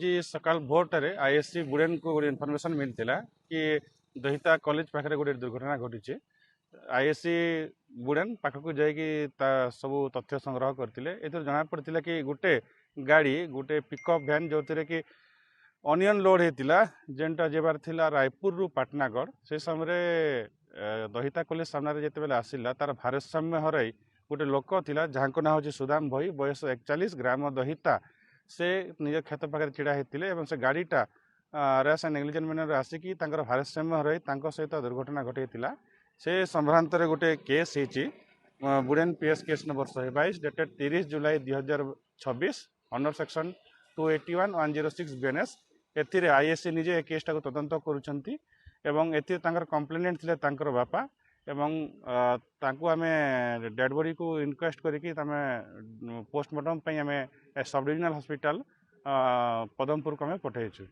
आज सकाल भोरटारे आईएससी बुड़ेन को गोटे इनफर्मेशन मिलता कि दहिता कॉलेज पाखे गोटे दुर्घटना घटी। आईएससी बुड़ेन पाखक जाकि सब तथ्य संग्रह करते एथर जना पड़ा कि गोटे गाड़ी गोटे पिकअप भैन जो कि अनियन लोड होता जेनटा जबार थिला रायपुर रु पाटनागढ़ से समय दहिता कॉलेज सामने जिते आसला तार भारसाम्य हर गोटे लोक थिला जहाँ ना हूँ सुदाम भई बयस 41 ग्राम दहिता से निज क्षेत्र पाखे छिड़ा होते से गाड़ीटा रेस एंड नेग्लिजेंट मैनर आसिकी भारसाम्य हर सहित दुर्घटना घटे से संभ्रांत गोटे केस हो बुड़ेन पीएस केस नंबर 122 डेटेड 30 जुलाई 2026 अंडर सेक्शन 281/106 बीएनएस एथिरे आईएससी निजे ए केसटा को तदंत करुछंती एवं एथि तांकर कंप्लेनेंट थिले तांकर बापा एवं तांको आमे डेड बॉडी को इनक्वेस्ट करिकि तमे पोस्टमार्टम पई आमे सब डिविजनल हॉस्पिटल पदमपुर को आमे पठाइछु।